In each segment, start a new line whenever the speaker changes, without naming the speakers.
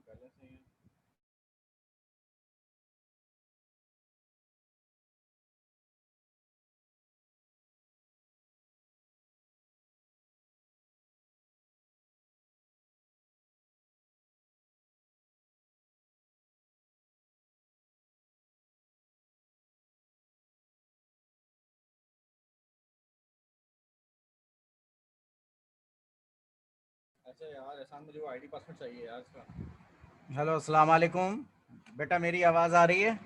पहले से ही है। अच्छा यार एहसान, मुझे वो आईडी पासवर्ड चाहिए यार इसका।
हेलो, अस्सलाम वालेकुम। बेटा मेरी आवाज़ आ रही है?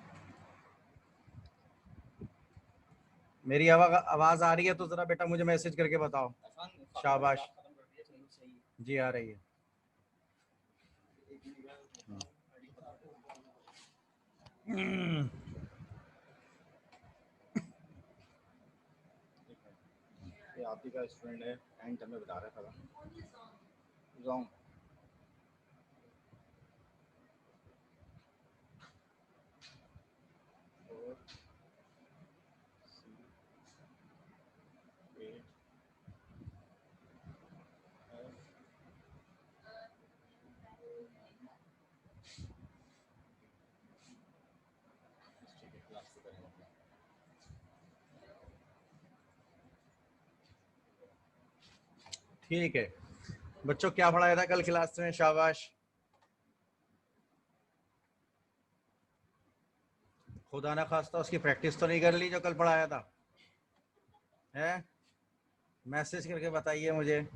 मेरी आवाज़ आ रही है तो ज़रा बेटा मुझे मैसेज करके बताओ।
एहसान फातिमा ने
शाबाश।
क्लास खत्म कर दी है, चलो सही है।
जी आ रही है।
एक मिनट यार, देखता हूँ आईडी पासवर्ड।
हम्म,
ठीक है, ये आप ही का स्टूडेंट है, एंड जब मैं बता रहा था रॉन्ग। और सी 8 एफ ठीक है, क्लास से करेंगे अपना।
ठीक है बच्चों, क्या पढ़ाया था कल क्लास में? शाबाश। खुदा ना खास्ता उसकी प्रैक्टिस तो नहीं कर ली जो कल पढ़ाया था? है? मैसेज करके बताइए मुझे।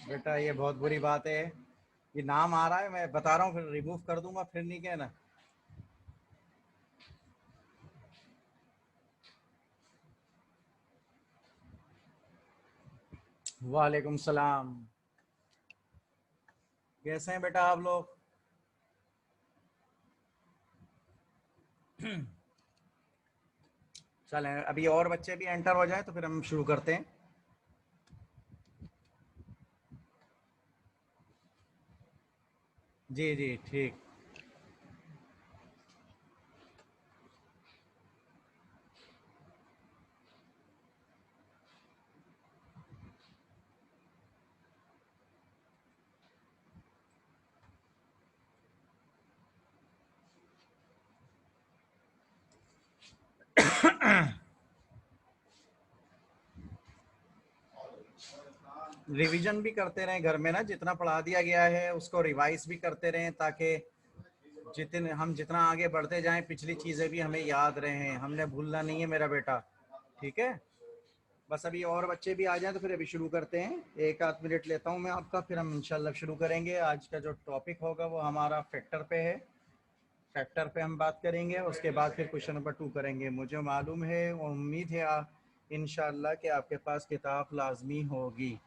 बेटा ये बहुत बुरी बात है। ये नाम आ रहा है, मैं बता रहा हूँ, फिर रिमूव कर दूंगा, फिर नहीं कहना। वालेकुम सलाम। कैसे हैं बेटा आप लोग? चलें, अभी और बच्चे भी एंटर हो जाए तो फिर हम शुरू करते हैं। जी जी ठीक। रिवीजन भी करते रहें घर में ना, जितना पढ़ा दिया गया है उसको रिवाइज भी करते रहें, ताकि जितना आगे बढ़ते जाएं पिछली चीज़ें भी हमें याद रहें, हमने भूलना नहीं है मेरा बेटा। ठीक है, बस अभी और बच्चे भी आ जाएं तो फिर अभी शुरू करते हैं। एक आध मिनट लेता हूं मैं आपका, फिर हम इंशाल्लाह शुरू करेंगे। आज का जो टॉपिक होगा वो हमारा फैक्टर पे है। फैक्टर पे हम बात करेंगे, उसके बाद फिर क्वेश्चन नंबर 2 करेंगे। मुझे मालूम है और उम्मीद है इंशाल्लाह कि आपके पास किताब लाजमी होगी,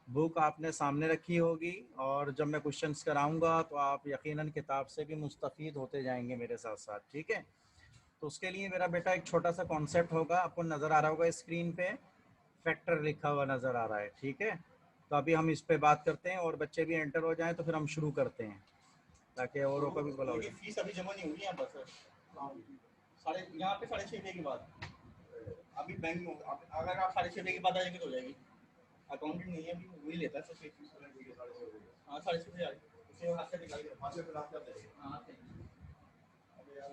बुक आपने सामने रखी होगी, और जब मैं क्वेश्चंस कराऊंगा तो आप यकीनन किताब से भी मुस्तफ़ीद होते जाएंगे मेरे साथ साथ। ठीक है, तो उसके लिए मेरा बेटा एक छोटा सा कॉन्सेप्ट होगा, आपको नज़र आ रहा होगा स्क्रीन पे, फैक्टर लिखा हुआ नज़र आ रहा है। ठीक है, तो अभी हम इस पे बात करते हैं और बच्चे भी एंटर हो जाएं तो फिर हम शुरू करते हैं, ताकि औरों का भी भला हो
इनकी
जाए।
फीस अभी जमा नहीं हुई यहाँ पर सर। साढ़े यहाँ पे 6:30 के बाद अभी बैंक में अगर आप 6:30 के बाद आ जाएंगे तो हो जाएगी। अकाउंटेंट नहीं है अभी, वही लेता है सर फीस। हाँ 6:30 आ जाएगी, उसे हाथ से निकाल के हाथ से फिर आप करते हैं। हाँ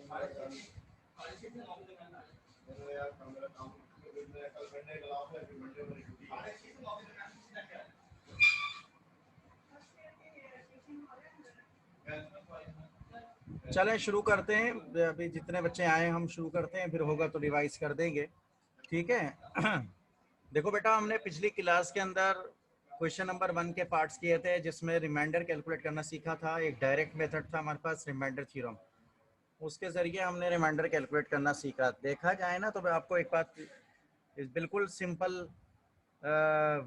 साढ़े छः से 9 बजे मैं आ जाएगा यार, मेरा काम कल मंडे का लास्ट है, फिर मंडे मेरी छुट्टी है। 6:30 से 9 बजे मैं
चलें शुरू करते हैं, अभी जितने बच्चे आए हम शुरू करते हैं, फिर होगा तो रिवाइज कर देंगे। ठीक है। देखो बेटा, हमने पिछली क्लास के अंदर क्वेश्चन नंबर 1 के पार्ट्स किए थे, जिसमें रिमाइंडर कैलकुलेट करना सीखा था। एक डायरेक्ट मेथड था हमारे पास, रिमाइंडर थ्योरम, उसके ज़रिए हमने रिमाइंडर कैलकुलेट करना सीखा। देखा जाए ना तो मैं आपको एक बात बिल्कुल सिंपल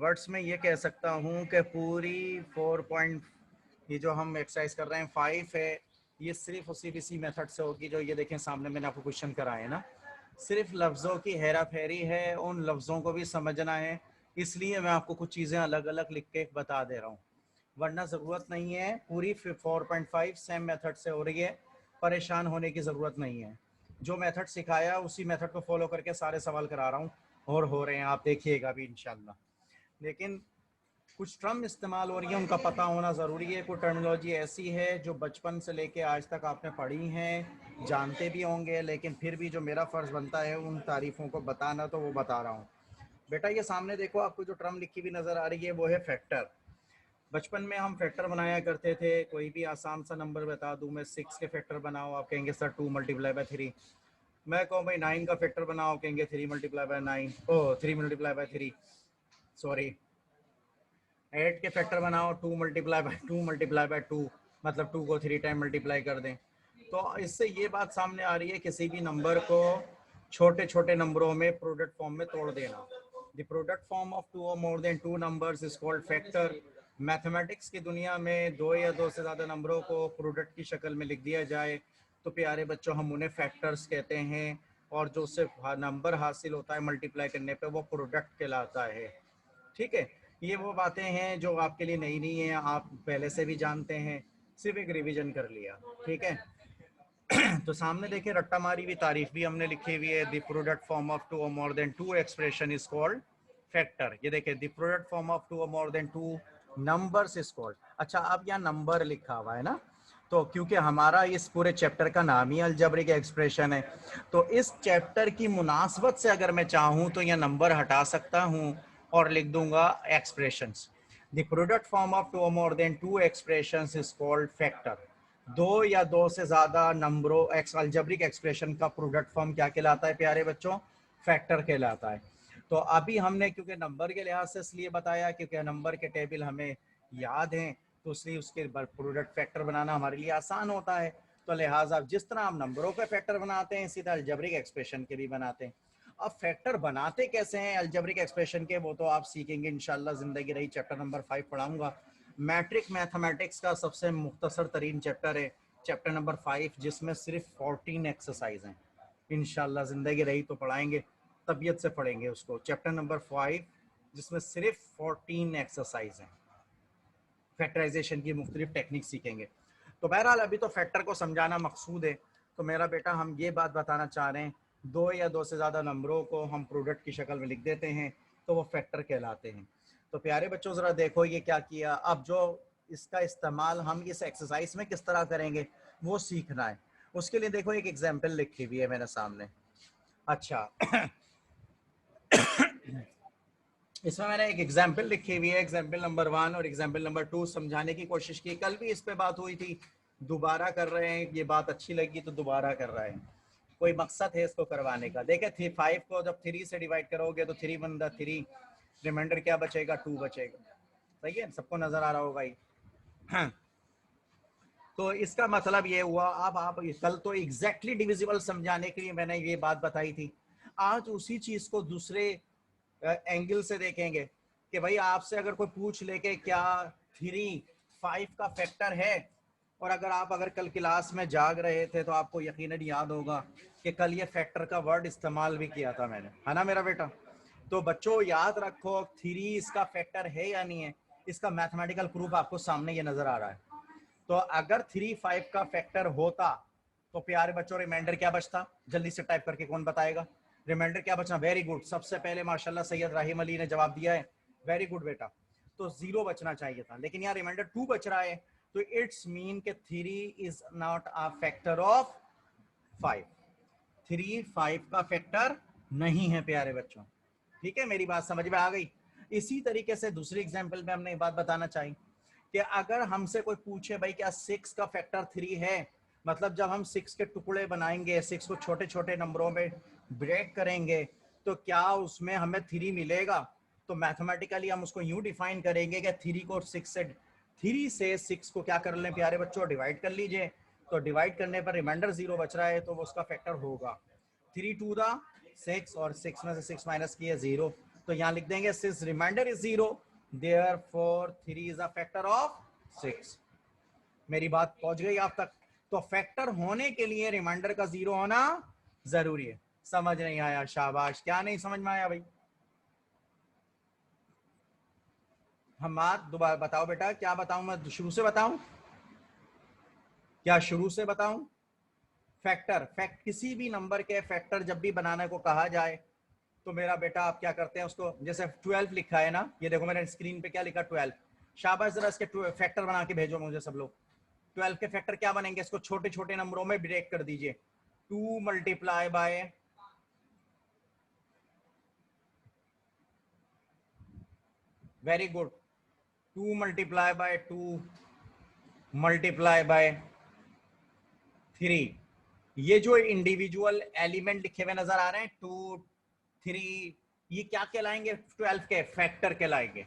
वर्ड्स में ये कह सकता हूँ कि पूरी 4 पॉइंट, ये जो हम एक्सरसाइज कर रहे हैं 5 है, ये सिर्फ उसी इसी मेथड से होगी जो ये देखें सामने मैंने आपको क्वेश्चन कराए है ना। सिर्फ लफ्ज़ों की हेरा फेरी है, उन लफ्ज़ों को भी समझना है इसलिए मैं आपको कुछ चीज़ें अलग अलग लिख के बता दे रहा हूँ, वरना ज़रूरत नहीं है। पूरी 4.5 सेम मेथड से हो रही है, परेशान होने की ज़रूरत नहीं है। जो मेथड सिखाया उसी मेथड को फॉलो करके सारे सवाल करा रहा हूँ और हो रहे हैं, आप देखिएगा भी इंशाल्लाह। लेकिन कुछ टर्म इस्तेमाल हो रही है, उनका पता होना ज़रूरी है। कोई टर्मिनोलॉजी ऐसी है जो बचपन से लेके आज तक आपने पढ़ी हैं, जानते भी होंगे, लेकिन फिर भी जो मेरा फ़र्ज़ बनता है उन तारीफ़ों को बताना, तो वो बता रहा हूँ। बेटा ये सामने देखो, आपको जो टर्म लिखी हुई नज़र आ रही है वो है फैक्टर। बचपन में हम फैक्टर बनाया करते थे। कोई भी आसान सा नंबर बता दूं मैं, 6 के फैक्टर बनाओ, आप कहेंगे सर 2 मल्टीप्लाई बाय 3। मैं कहूँ भाई 9 का फैक्टर बनाओ, कहेंगे 3 मल्टीप्लाई बाय 9, ओ 3 मल्टीप्लाई बाय 3, सॉरी। 8 के फैक्टर बनाओ, 2 मल्टीप्लाई बाय 2 मल्टीप्लाई बाय 2, मतलब 2 को 3 टाइम मल्टीप्लाई कर दें। तो इससे ये बात सामने आ रही है, किसी भी नंबर को छोटे छोटे नंबरों में प्रोडक्ट फॉर्म में तोड़ देना। The product form of two or more than two numbers is called factor. Mathematics की दुनिया में दो या दो से ज़्यादा नंबरों को प्रोडक्ट की शक्ल में लिख दिया जाए तो प्यारे बच्चों हम उन्हें फैक्टर्स कहते हैं, और जो उससे नंबर हासिल होता है मल्टीप्लाई करने पे वो प्रोडक्ट कहलाता है। ठीक है, ये वो बातें हैं जो आपके लिए नई नहीं है, आप पहले से भी जानते हैं, सिर्फ एक रिवीजन कर लिया। ठीक है तो सामने देखिए रट्टा मारी हुई तारीफ भी हमने लिखी हुई है, the product form of two or more than two expression is called factor. ये देखिए, the product form of two or more than two numbers is called. अच्छा, अब यहाँ नंबर लिखा हुआ है ना, तो क्योंकि हमारा इस पूरे चैप्टर का नाम ही अलजेब्रिक एक्सप्रेशन है, तो इस चैप्टर की मुनासबत से अगर मैं चाहूँ तो यह नंबर हटा सकता हूँ और लिख दूंगा expressions. The product form of two or more than two expressions is called factor. दो या दो से ज्यादा नंबरों अलजेब्रिक एक्सप्रेशन का प्रोडक्ट फॉर्म क्या कहलाता है प्यारे बच्चों? फैक्टर कहलाता है। तो अभी हमने क्योंकि नंबर के लिहाज से इसलिए बताया क्योंकि नंबर के टेबल हमें याद हैं, तो इसलिए उसके प्रोडक्ट फैक्टर बनाना हमारे लिए आसान होता है। तो लिहाजा जिस तरह हम नंबरों के फैक्टर बनाते हैं, इसी तरह अलजेब्रिक एक्सप्रेशन के भी बनाते हैं। अब फैक्टर बनाते कैसे हैं अलजेब्रिक एक्सप्रेशन के, वो तो आप सीखेंगे इंशाल्लाह, जिंदगी रही चैप्टर नंबर 5 पढ़ाऊंगा। मैट्रिक मैथमेटिक्स का सबसे मुख्तसर तरीन चैप्टर है चैप्टर नंबर 5, जिसमें सिर्फ 14 एक्सरसाइज हैं। इंशाल्लाह जिंदगी रही तो पढ़ाएंगे, तबीयत से पढ़ेंगे उसको, चैप्टर नंबर 5 जिसमें सिर्फ 14 एक्सरसाइज हैं। फैक्टराइजेशन की मुख्तलिफ टेक्निक सीखेंगे। तो बहरहाल अभी तो फैक्टर को समझाना मकसूद है। तो मेरा बेटा हम ये बात बताना चाह रहे हैं, दो या दो से ज़्यादा नंबरों को हम प्रोडक्ट की शक्ल में लिख देते हैं तो वो फैक्टर कहलाते हैं। तो प्यारे बच्चों ज़रा देखो ये क्या किया। अब जो इसका इस्तेमाल हम इस एक्सरसाइज में किस तरह करेंगे वो सीखना है। उसके लिए देखो एक एग्जाम्पल लिखी हुई है मेरे सामने। अच्छा इसमें मैंने एक एग्जाम्पल लिखी हुई है, एग्जाम्पल नंबर 1 और एग्जाम्पल नंबर 2 समझाने की कोशिश की। कल भी इस पे बात हुई थी, दोबारा कर रहे हैं, ये बात अच्छी लगी तो दोबारा कर रहे हैं, कोई मकसद है इसको करवाने का। देखे 5 को जब 3 से डिवाइड करोगे तो 3 बनता 3, रिमाइंडर क्या बचेगा? 2 बचेगा। सही है, सबको नजर आ रहा होगा ये। हाँ। तो इसका मतलब ये हुआ, अब आप कल तो एग्जैक्टली डिविजिबल समझाने के लिए मैंने ये बात बताई थी, आज उसी चीज को दूसरे एंगल से देखेंगे कि भाई आपसे अगर कोई पूछ ले के क्या 3 5 का फैक्टर है, और अगर कल क्लास में जाग रहे थे तो आपको यकीनन याद होगा कि कल ये फैक्टर का वर्ड इस्तेमाल भी किया था मैंने, है ना मेरा बेटा? तो बच्चों याद रखो 3 इसका फैक्टर है या नहीं है, इसका मैथमेटिकल प्रूफ आपको सामने ये नजर आ रहा है। तो अगर 3 5 का फैक्टर होता तो प्यारे बच्चों रिमाइंडर क्या बचता? जल्दी से टाइप करके कौन बताएगा? रिमाइंडर क्या बचना? वेरी गुड, सबसे पहले माशाल्लाह सैयद राहिम अली ने जवाब दिया है, वेरी गुड बेटा। तो 0 बचना चाहिए था, लेकिन यहाँ रिमाइंडर 2 बच रहा है, तो इट्स मीन के 3 is not a factor of 5। 3 5 का फैक्टर नहीं है प्यारे बच्चों। ठीक है, मेरी बात समझ में आ गई? इसी तरीके से दूसरी एग्जाम्पल में हमने एक बात बताना चाहिए कि अगर हमसे कोई पूछे भाई क्या 6 का फैक्टर 3 है, मतलब जब हम 6 के टुकड़े बनाएंगे, 6 को छोटे छोटे नंबरों में ब्रेक करेंगे तो क्या उसमें हमें 3 मिलेगा? तो मैथमेटिकली हम उसको यूं डिफाइन करेंगे कि 3 से 6 को क्या कर लें प्यारे बच्चों? डिवाइड कर लीजिए। तो डिवाइड करने पर रिमाइंडर 0 बच रहा है तो वो उसका फैक्टर होगा 3 2 6, और 6 में से 6 माइनस किए 0, तो यहाँ लिख देंगे since reminder is 0 therefore 3 is a factor of 6। मेरी बात पहुंच गई आप तक? तो फैक्टर होने के लिए रिमाइंडर का 0 होना जरूरी है। समझ नहीं आया? शाबाश। क्या नहीं समझ में आया भाई? हमाद दोबारा बताओ बेटा, क्या बताऊं मैं, शुरू से बताऊं, क्या शुरू से बताऊं? फैक्ट किसी भी नंबर के फैक्टर जब भी बनाने को कहा जाए तो मेरा बेटा आप क्या करते हैं उसको, जैसे 12 लिखा है ना, ये देखो मैंने स्क्रीन पे क्या लिखा 12। शाबाश, जरा इसके फैक्टर बना के भेजो मुझे सब लोग। 12 के फैक्टर क्या बनेंगे, इसको छोटे छोटे नंबरों में ब्रेक कर दीजिए। 2 multiply by, very good, 2 multiply by 2 multiply by 3। ये जो इंडिविजुअल एलिमेंट लिखे हुए नजर आ रहे हैं 2 3, ये क्या कहलाएंगे, 12 के फैक्टर कहलाएंगे।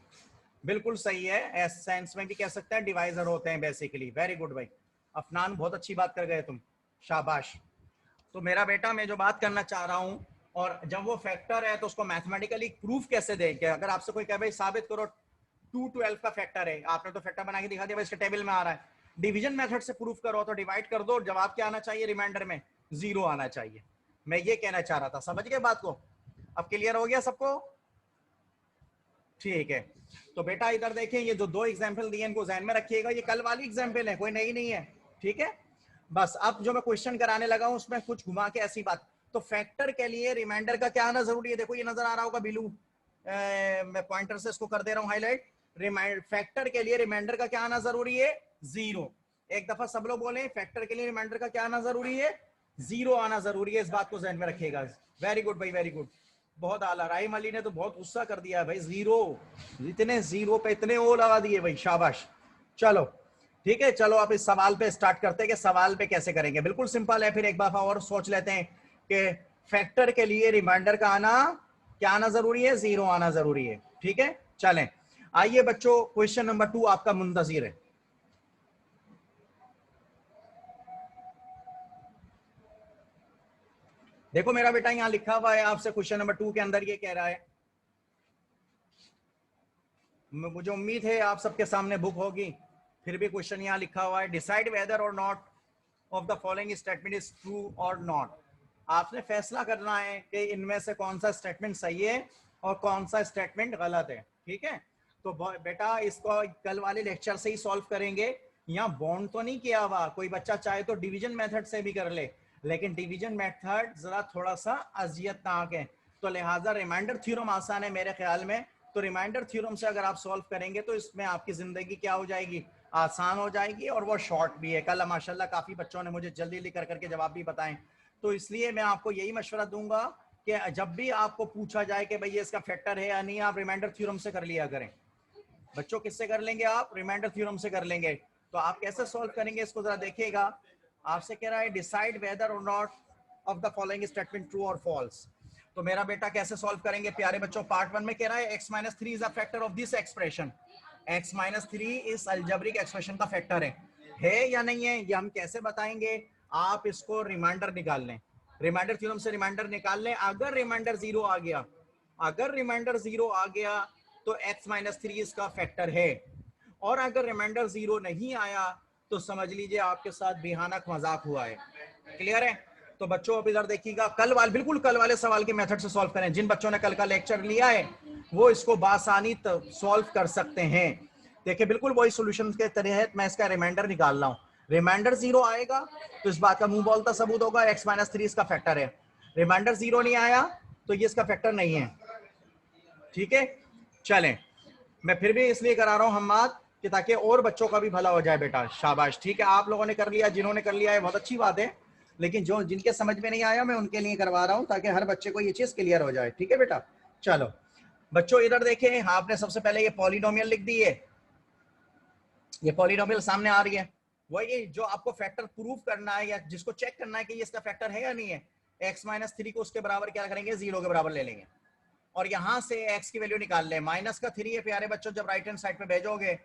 बिल्कुल सही है, एस सेंस में भी कह सकते हैं डिवाइजर होते हैं बेसिकली। वेरी गुड भाई अफनान, बहुत अच्छी बात कर गए तुम, शाबाश। तो मेरा बेटा मैं जो बात करना चाह रहा हूं, और जब वो फैक्टर है तो उसको मैथमेटिकली प्रूफ कैसे देंगे। अगर आपसे कोई कहे भाई साबित करो 2 12 का फैक्टर है, आपने तो फैक्टर बना के दिखा दिया, इसके टेबल में आ रहा है। डिवीजन मेथड से प्रूफ करो तो डिवाइड कर दो, जवाब क्या आना चाहिए, रिमाइंडर में 0 आना चाहिए। मैं ये कहना चाह रहा था, समझ गए बात को? अब क्लियर हो गया सबको? ठीक है। तो बेटा इधर देखें, ये जो 2 एग्जाम्पल दिए इनको ध्यान में रखिएगा, ये कल वाली एग्जाम्पल है, कोई नई नहीं है। ठीक है, बस अब जो मैं क्वेश्चन कराने लगा हूं उसमें कुछ घुमा के ऐसी बात। तो फैक्टर के लिए रिमाइंडर का क्या आना जरूरी है, देखो ये नजर आ रहा होगा बिलू, मैं पॉइंटर से इसको कर दे रहा हूं हाईलाइट। फैक्टर के लिए रिमाइंडर का क्या आना जरूरी है, 0। एक दफा सब लोग बोले, फैक्टर के लिए रिमाइंडर का क्या आना जरूरी है, 0 आना जरूरी है। इस बात को ध्यान में रखिएगा। वेरी गुड भाई, वेरी गुड, बहुत आला। राहिम अली ने तो बहुत गुस्सा कर दिया है भाई, 0, इतने 0 पे इतने ओ लगा दिए भाई, शाबाश। चलो ठीक है, चलो आप इस सवाल पे स्टार्ट करते हैं कि सवाल पे कैसे करेंगे। बिल्कुल सिंपल है, फिर एक बार और सोच लेते हैं कि फैक्टर के लिए रिमाइंडर का आना क्या आना जरूरी है, 0 आना जरूरी है। ठीक है, चलें आइए बच्चों, क्वेश्चन नंबर 2 आपका मुंतजिर है। देखो मेरा बेटा यहां लिखा हुआ है आपसे, क्वेश्चन नंबर 2 के अंदर ये कह रहा है, मुझे उम्मीद है आप सबके सामने बुक होगी, फिर भी क्वेश्चन यहाँ लिखा हुआ है, डिसाइड वेदर और not of the following statement is true और नॉट। आपने फैसला करना है कि इनमें से कौन सा स्टेटमेंट सही है और कौन सा स्टेटमेंट गलत है। ठीक है, तो बेटा इसको कल वाले लेक्चर से ही सॉल्व करेंगे। यहाँ बॉन्ड तो नहीं किया हुआ, कोई बच्चा चाहे तो डिवीजन मेथड से भी कर ले, लेकिन डिवीजन मेथड जरा थोड़ा सा अजियतनाक है, तो लिहाजा रिमाइंडर थ्योरम आसान है मेरे ख्याल में। तो रिमाइंडर थ्योरम से अगर आप सॉल्व करेंगे तो इसमें आपकी जिंदगी क्या हो जाएगी, आसान हो जाएगी, और वो शॉर्ट भी है। कल माशाल्लाह काफी बच्चों ने मुझे जल्दी जल्दी कर करके जवाब भी बताएं, तो इसलिए मैं आपको यही मशवरा दूंगा कि जब भी आपको पूछा जाए कि भाई ये इसका फैक्टर है या नहीं, आप रिमाइंडर थ्योरम से कर लिया करें। बच्चों किससे कर लेंगे आप, रिमाइंडर थ्योरम से कर लेंगे। तो आप कैसे सॉल्व करेंगे इसको जरा देखिएगा। आपसे कह रहा है डिसाइड वेदर और not of the following statement true और फॉल्स। तो मेरा बेटा कैसे सॉल्व करेंगे प्यारे बच्चों, पार्ट 1 में कह रहा है x - 3 is a factor of this expression. x - 3 इस अलजेब्रिक एक्सप्रेशन का फैक्टर है या नहीं है, ये हम कैसे बताएंगे। आप इसको रिमाइंडर निकाल लें, रिमाइंडर थ्योरम से रिमाइंडर निकाल लें। अगर रिमाइंडर 0 आ गया, अगर रिमाइंडर 0 आ गया तो x - 3 इसका फैक्टर है, और अगर रिमाइंडर 0 नहीं आया तो समझ लीजिए आपके साथ बेहानक मजाक हुआ है। क्लियर है? तो बच्चों अब इधर देखिएगा, कल वाले बिल्कुल कल वाले सवाल के मेथड से सॉल्व करें। जिन बच्चों ने कल का लेक्चर लिया है वो इसको बासानी सॉल्व कर सकते हैं। देखिए बिल्कुल वही सॉल्यूशन के तहत मैं इसका रिमाइंडर निकाल रहा हूं। रिमाइंडर 0 आएगा तो इस बात का मुंह बोलता सबूत होगा x - 3 इसका फैक्टर है। रिमाइंडर 0 नहीं आया तो ये इसका फैक्टर नहीं है। ठीक है, चलें, मैं फिर भी इसलिए करा रहा हूं हम्माद कि ताकि और बच्चों का भी भला हो जाए बेटा। शाबाश, ठीक है, आप लोगों ने कर लिया, जिन्होंने कर लिया है बहुत अच्छी बात है, लेकिन जो जिनके समझ में नहीं आया मैं उनके लिए करवा रहा हूं ताकि हर बच्चे को ये चीज क्लियर हो जाए। ठीक है बेटा, चलो बच्चों इधर देखें, आपने सबसे पहले ये पॉलिनोमियल लिख दी है, ये पॉलिनोमियल सामने आ रही है, वही जो आपको फैक्टर प्रूफ करना है या जिसको चेक करना है कि ये इसका फैक्टर है या नहीं है। x - 3 को उसके बराबर क्या करेंगे, 0 के बराबर ले लेंगे, और यहां से x की वैल्यू निकाल लें। माइनस का 3 है प्यारे बच्चों, जब राइट हैंड साइड पे भेजोगे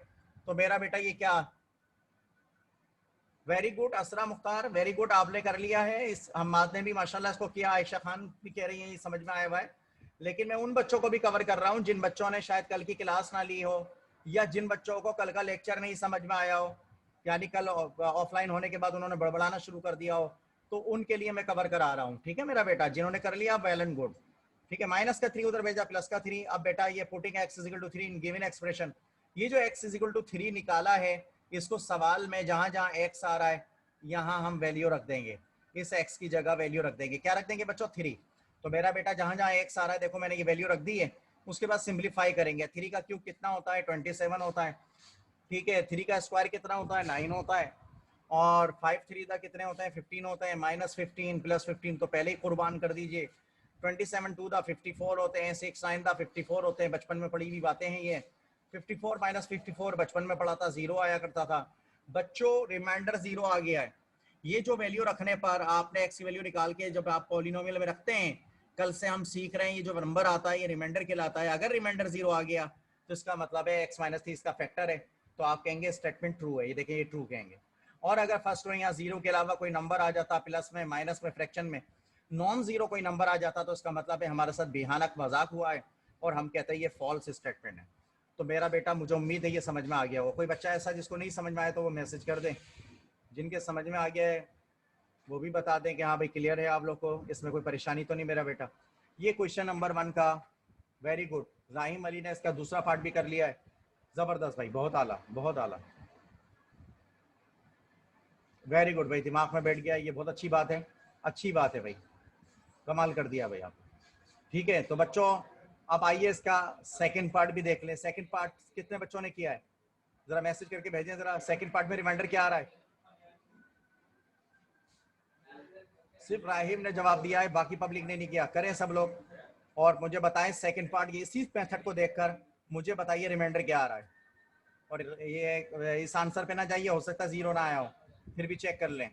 तो मेरा बेटा ये क्या, वेरी गुड असरा मुख्तार, वेरी गुड, आपने कर लिया है। इस हम्माद ने भी माशाल्लाह इसको किया, आयशा खान भी कह रही है ये समझ में आया हुआ है। लेकिन मैं उन बच्चों को भी कवर कर रहा हूं जिन बच्चों ने शायद कल की क्लास ना ली हो, या जिन बच्चों को कल का लेक्चर नहीं समझ में आया हो, यानी कल ऑफलाइन होने के बाद उन्होंने बड़बड़ाना शुरू कर दिया हो, तो उनके लिए मैं कवर करा रहा हूँ। ठीक है मेरा बेटा, जिन्होंने कर लिया वेल एंड गुड। ठीक है, माइनस का 3 उधर भेजा, प्लस का 3। अब बेटा ये putting x = 3 in given expression, ये जो x इज इक्वल टू 3 निकाला है, इसको सवाल में जहां जहां x आ रहा है यहां हम वैल्यू रख देंगे, इस x की जगह वैल्यू रख देंगे। क्या रख देंगे बच्चों? 3। तो मेरा बेटा जहां जहां x आ रहा है, देखो मैंने ये वैल्यू रख दी है। उसके बाद सिंप्लीफाई करेंगे। 3 का क्यूब कितना होता है? 27 होता है। ठीक है, 3 का स्क्वायर कितना होता है? 9 होता है। और 5 3 का कितने होते हैं? 15 होते हैं। -15 +15 तो पहले ही कुर्बान कर दीजिए। 27 2 दा 54 होते हैं। 6 9 दा 54 होते हैं। बचपन में पढ़ी हुई बातें हैं ये। 54 - 54 बचपन में पढ़ा था, 0 आया करता था। बच्चों रिमाइंडर 0 आ गया है। ये जो वैल्यू रखने पर आपने x की वैल्यू निकाल के जब आप पॉलिनोमियल में रखते हैं, कल से हम सीख रहे हैं ये जो नंबर आता है ये रिमाइंडर कहलाता है। अगर रिमाइंडर 0 आ गया तो इसका मतलब है x - 3 इसका फैक्टर है, तो आप कहेंगे स्टेटमेंट ट्रू है। ये देखिए ये ट्रू कहेंगे। और अगर फर्स्ट रो यहाँ 0 के अलावा कोई नंबर आ जाता, प्लस में, माइनस में, फ्रैक्शन में नॉन जीरो कोई नंबर आ जाता, तो इसका मतलब है हमारे साथ बेहानक मजाक हुआ है और हम कहते हैं ये फॉल्स स्टेटमेंट है। तो मेरा बेटा, मुझे उम्मीद है ये समझ में आ गया हो। कोई बच्चा ऐसा जिसको नहीं समझ में आया तो वो मैसेज कर दें। जिनके समझ में आ गया है वो भी बता दें कि हाँ भाई क्लियर है आप लोग को, इसमें कोई परेशानी तो नहीं मेरा बेटा। ये क्वेश्चन नंबर 1 का वेरी गुड। राहिम अली ने इसका दूसरा पार्ट भी कर लिया है। जबरदस्त भाई, बहुत आला, बहुत आला, वेरी गुड भाई, दिमाग में बैठ गया, ये बहुत अच्छी बात है। अच्छी बात है भाई, कमाल कर दिया भाई आप। ठीक है, तो बच्चों अब आइए इसका सेकंड पार्ट भी देख लें। सेकंड पार्ट कितने बच्चों ने किया है? जरा मैसेज करके भेजें जरा, सेकंड पार्ट में रिमाइंडर क्या आ रहा है? सिर्फ राहिम ने जवाब दिया है, बाकी पब्लिक ने नहीं किया। करें सब लोग और मुझे बताएं सेकंड पार्ट, ये इसी मेथड को देखकर मुझे बताइए रिमाइंडर क्या आ रहा है। और ये इस आंसर पे ना जाइए, हो सकता है 0 ना आया हो, फिर भी चेक कर लें।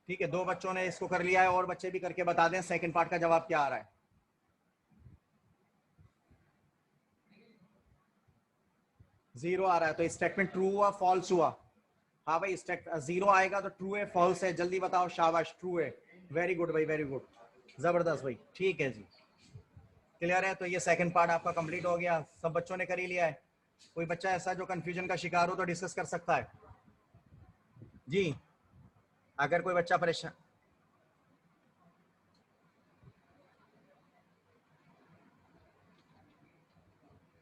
ठीक है, 2 बच्चों ने इसको कर लिया है, और बच्चे भी करके बता दें सेकंड पार्ट का जवाब क्या आ रहा है। जीरो आ रहा है, तो स्टेटमेंट ट्रू हुआ फॉल्स हुआ? हाँ भाई, 0 आएगा तो ट्रू है फॉल्स है? जल्दी बताओ, शाबाश, ट्रू है। वेरी गुड भाई, वेरी गुड, जबरदस्त भाई। ठीक है जी, क्लियर है। तो ये सेकंड पार्ट आपका कंप्लीट हो गया, सब बच्चों ने कर ही लिया है। कोई बच्चा ऐसा जो कंफ्यूजन का शिकार हो तो डिस्कस कर सकता है जी। अगर कोई बच्चा परेशान,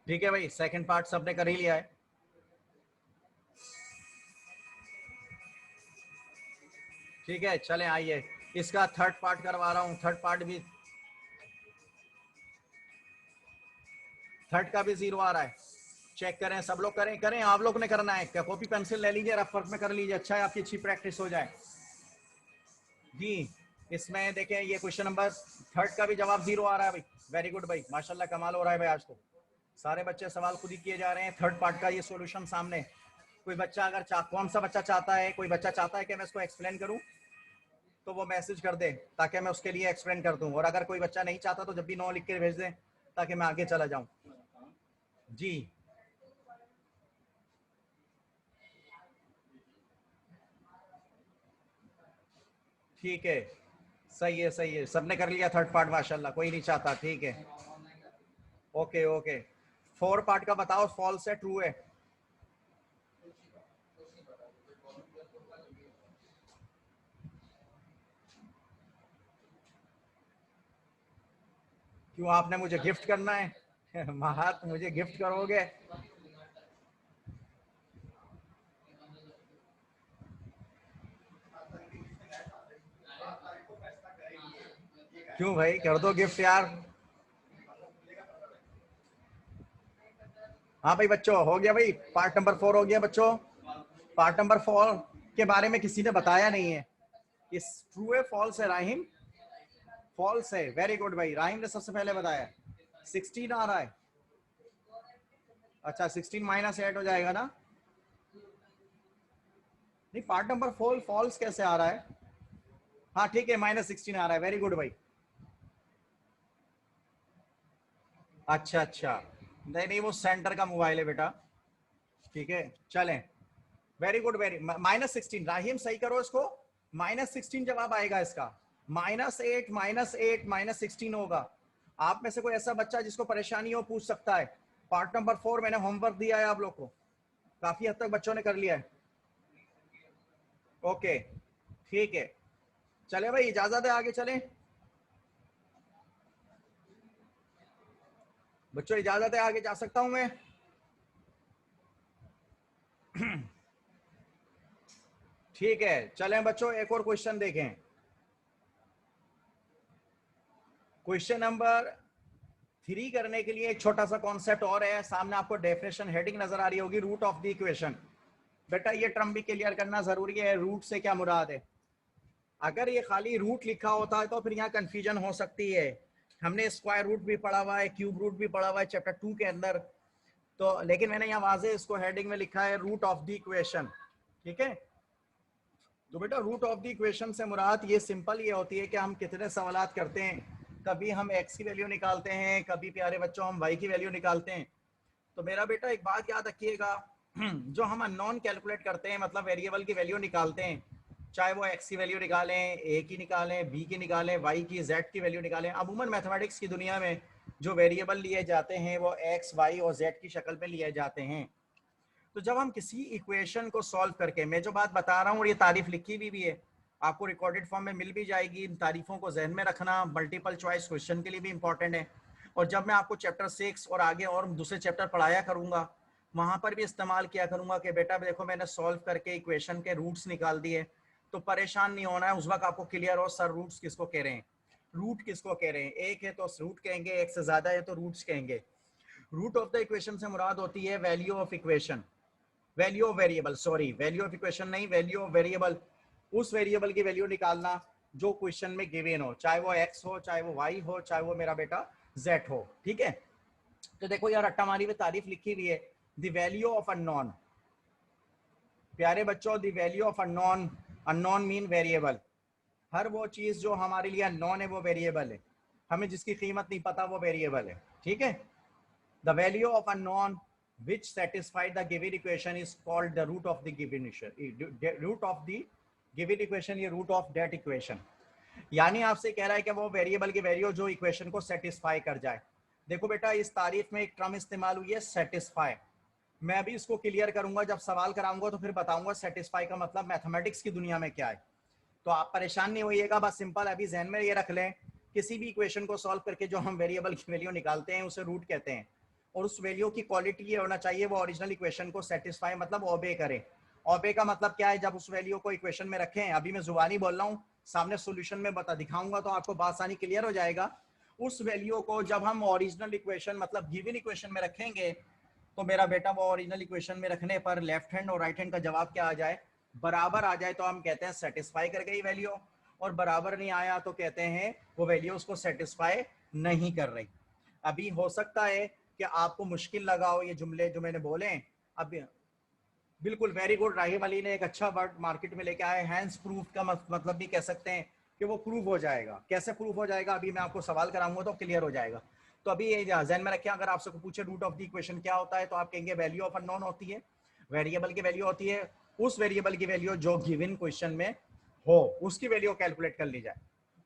ठीक है भाई, सेकंड पार्ट सबने कर ही लिया है। ठीक है, चलें आइए, इसका थर्ड पार्ट करवा रहा हूँ। थर्ड पार्ट भी, थर्ड का भी 0 आ रहा है। चेक करें, सब लोग करें, करें, आप लोग ने करना है। क्या कॉपी पेंसिल ले लीजिए, रफ वर्क में कर लीजिए, अच्छा है, आपकी अच्छी प्रैक्टिस हो जाए जी। इसमें देखें, ये क्वेश्चन नंबर थर्ड का भी जवाब 0 आ रहा है भाई। वेरी गुड भाई, माशाल्लाह, कमाल हो रहा है भाई। आज तो सारे बच्चे सवाल खुद ही किए जा रहे हैं। थर्ड पार्ट का ये सॉल्यूशन सामने। कोई बच्चा अगर कौन सा बच्चा चाहता है, कोई बच्चा चाहता है कि मैं इसको एक्सप्लेन करूं तो वो मैसेज कर दे ताकि मैं उसके लिए एक्सप्लेन कर दूं। और अगर कोई बच्चा नहीं चाहता तो जब भी नो लिख के भेज दें ताकि मैं आगे चला जाऊं जी। ठीक है, सही है, सही है, सबने कर लिया थर्ड पार्ट, माशाल्लाह, कोई नहीं चाहता। ठीक है, ओके ओके। 4 पार्ट का बताओ, फॉल्स है ट्रू है? क्यों, आपने मुझे गिफ्ट करना है? महात, मुझे गिफ्ट करोगे? क्यों भाई, कर दो गिफ्ट यार। हाँ भाई बच्चों, हो गया भाई, पार्ट नंबर 4 हो गया बच्चों। पार्ट नंबर 4 के बारे में किसी ने बताया नहीं है। इस ट्रू है फॉल्स है राहिम? फॉल्स है, वेरी गुड भाई, राहिम ने सबसे पहले बताया। 16 आ रहा है, अच्छा 16 -8 हो जाएगा ना? नहीं, पार्ट नंबर 4 फॉल्स कैसे आ रहा है? हाँ ठीक है, -16 आ रहा है, वेरी गुड भाई। अच्छा अच्छा, नहीं नहीं, वो सेंटर का मोबाइल है बेटा। ठीक है, चलें, वेरी गुड, वेरी -16। राहिम सही करो इसको, -16 जवाब आएगा इसका। -8 -8 -16 होगा। आप में से कोई ऐसा बच्चा जिसको परेशानी हो पूछ सकता है। पार्ट नंबर 4 मैंने होमवर्क दिया है आप लोग को, काफी हद तक बच्चों ने कर लिया है। ओके, ठीक है, चले भाई, इजाजत है, आगे चलें। बच्चों इजाजत है, आगे जा सकता हूं मैं? ठीक है, चलें बच्चों एक और क्वेश्चन देखें। क्वेश्चन नंबर 3 करने के लिए एक छोटा सा कॉन्सेप्ट और है। सामने आपको डेफिनेशन हेडिंग नजर आ रही होगी, रूट ऑफ द इक्वेशन। बेटा ये टर्म भी क्लियर करना जरूरी है, रूट से क्या मुराद है। अगर ये खाली रूट लिखा होता है तो फिर यहाँ कंफ्यूजन हो सकती है। हमने स्क्वायर रूट भी पढ़ा हुआ है, क्यूब रूट भी पढ़ा हुआ है चैप्टर 2 के अंदर, तो लेकिन मैंने यहाँ वाजे इसको हेडिंग में लिखा है रूट ऑफ द इक्वेशन। ठीक है, तो बेटा रूट ऑफ द इक्वेशन से मुराद ये सिंपल ये होती है कि हम कितने सवालात करते हैं, कभी हम एक्स की वैल्यू निकालते हैं, कभी प्यारे बच्चों हम वाई की वैल्यू निकालते हैं। तो मेरा बेटा एक बात याद रखिएगा, जो हम अननोन कैलकुलेट करते हैं, मतलब वेरिएबल की वैल्यू निकालते हैं, चाहे वो एक्स की वैल्यू निकालें, ए की निकालें, बी की निकालें, वाई की, जेड की वैल्यू निकालें, अमूमन मैथमेटिक्स की दुनिया में जो वेरिएबल लिए जाते हैं वो एक्स, वाई और जेड की शक्ल में लिए जाते हैं। तो जब हम किसी इक्वेशन को सॉल्व करके, मैं जो बात बता रहा हूँ और ये तारीफ लिखी भी है, आपको रिकॉर्डेड फॉर्म में मिल भी जाएगी, इन तारीफों को जहन में रखना मल्टीपल चॉइस क्वेश्चन के लिए भी इंपॉर्टेंट है। और जब मैं आपको चैप्टर 6 और आगे और दूसरे चैप्टर पढ़ाया करूंगा, वहां पर भी इस्तेमाल किया करूंगा कि बेटा देखो मैंने सॉल्व करके इक्वेशन के रूट्स निकाल दिए, तो परेशान नहीं होना है, उस वक्त आपको क्लियर हो सर रूट्स किसको कह रहे हैं, रूट किसको कह रहे हैं, एक है तो रूट कहेंगे, एक से ज्यादा है तो रूट्स कहेंगे। रूट ऑफ द इक्वेशन से मुराद होती है value of equation, value of variable, sorry value of equation नहीं, वैल्यू ऑफ वेरिएबल, उस वेरिएबल की वैल्यू निकालना जो क्वेश्चन में गिवन हो, चाहे वो एक्स हो, चाहे वो वाई हो, चाहे वो मेरा बेटा जेड हो। ठीक है, तो देखो यार रट्टा मारी में तारीफ लिखी हुई है, द वैल्यू ऑफ अननोन। प्यारे बच्चों the value of unknown, unknown mean variable, हर वो चीज जो हमारे लिए अननोन है वो वेरिएबल है, हमें जिसकी कीमत नहीं पता वो वेरिएबल है। ठीक है, the value of unknown which satisfy the given equation is called the root of the given equation, root of the given equation या root of that equation। यानी आपसे कह रहा है कि वो वेरिएबल की वैल्यू जो इक्वेशन को सेटिस्फाई कर जाए। देखो बेटा इस तारीफ में एक टर्म इस्तेमाल हुई है सेटिस्फाई, मैं अभी इसको क्लियर करूंगा, जब सवाल कराऊंगा तो फिर बताऊंगा सेटिस्फाई का मतलब मैथमेटिक्स की दुनिया में क्या है। तो आप परेशान नहीं होइएगा, बस सिंपल अभी जहन में ये रख लें, किसी भी इक्वेशन को सॉल्व करके जो हम वेरिएबल की वैल्यू निकालते हैं उसे रूट कहते हैं, और उस वैल्यू की क्वालिटी ये होना चाहिए वो ओरिजिनल इक्वेशन को सेटिस्फाई मतलब ओबे करे। ओबे का मतलब क्या है, जब उस वैल्यू को इक्वेशन में रखें, अभी मैं जुबानी बोल रहा हूँ, सामने सॉल्यूशन में बता दिखाऊंगा तो आपको बात आसानी क्लियर हो जाएगा। उस वैल्यू को जब हम ओरिजिनल इक्वेशन मतलब गिवन इक्वेशन में रखेंगे, तो मेरा बेटा वो ओरिजिनल इक्वेशन में रखने पर लेफ्ट हैंड और राइट हैंड का जवाब क्या आ जाए, बराबर आ जाए, तो हम कहते हैं सेटिस्फाई कर गई वैल्यू, और बराबर नहीं आया तो कहते हैं वो वैल्यू उसको सेटिस्फाई नहीं कर रही। अभी हो सकता है कि आपको मुश्किल लगा हो ये जुमले जो मैंने बोले। अब बिल्कुल वेरी गुड, राहिम अली ने एक अच्छा वर्ड मार्केट में लेके आए, हैंड्स प्रूफ का मतलब भी कह सकते हैं कि वो प्रूफ हो जाएगा। कैसे प्रूफ हो जाएगा, अभी मैं आपको सवाल कराऊंगा तो क्लियर हो जाएगा। तो अभी ये ध्यान में रखें, अगर आपसे पूछे रूट ऑफ द इक्वेशन क्या होता है तो आप कहेंगे वैल्यू ऑफ अननोन होती है, वेरिएबल की वैल्यू होती है, उस वेरिएबल की वैल्यू जो गिवन क्वेश्चन में हो उसकी वैल्यू कैलकुलेट कर ली जाए,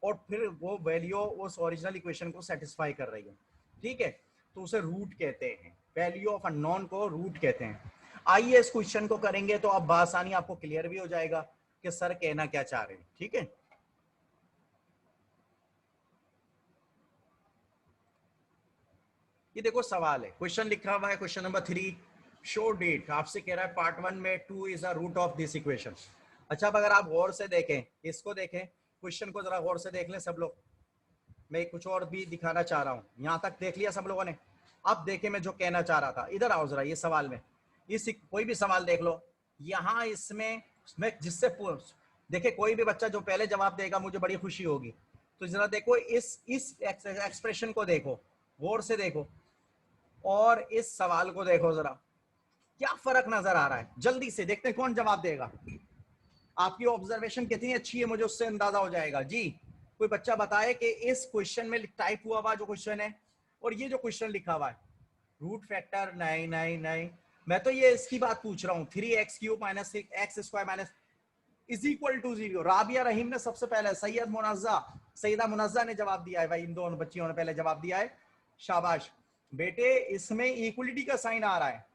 और फिर वो वैल्यू उस ओरिजिनल इक्वेशन को सेटिस्फाई कर रही है। ठीक है, तो उसे रूट कहते हैं, वैल्यू ऑफ अननोन को रूट कहते हैं। आइए इस क्वेश्चन को करेंगे तो अब आसानी आपको क्लियर भी हो जाएगा कि सर कहना क्या चाह रहे हैं। ठीक है, ये देखो सवाल है, क्वेश्चन लिखा हुआ है क्वेश्चन नंबर 3, शो डेट, आपसे कह रहा है पार्ट 1 में 2 is a root of this equation. अच्छा, अब अगर आप गौर से देखें, इसको देखें, क्वेश्चन को जरा गौर से देख लें सब लोग, मैं कुछ और भी दिखाना चाह रहा हूं, यहां तक देख लिया सब लोगों ने। अब देखें मैं जो कहना चाह रहा था, इधर आओ जरा ये सवाल में, इस कोई भी सवाल देख लो, यहाँ इसमें मैं जिससे देखे कोई भी बच्चा जो पहले जवाब देगा मुझे बड़ी खुशी होगी। तो जरा देखो इस एक्सप्रेशन को देखो, गौर से देखो, और इस सवाल को देखो जरा, क्या फर्क नजर आ रहा है, जल्दी से देखते हैं कौन जवाब देगा। आपकी ऑब्जर्वेशन कितनी अच्छी है मुझे उससे अंदाजा हो जाएगा। जी, कोई बच्चा बताए कि इस क्वेश्चन में टाइप हुआ हुआ जो क्वेश्चन है और ये जो क्वेश्चन लिखा हुआ है, रूट फैक्टर, नहीं नहीं नहीं, मैं तो ये इसकी बात पूछ रहा हूँ, 3x³ minus x square minus is equal to 0। Rabia Rahim ने सबसे पहले, सैयदा मुनज्जा ने जवाब दिया है, भाई इन दोनों बच्चियों ने पहले जवाब दिया है, शाबाश बेटे। इसमें इक्वलिटी का साइन आ रहा है,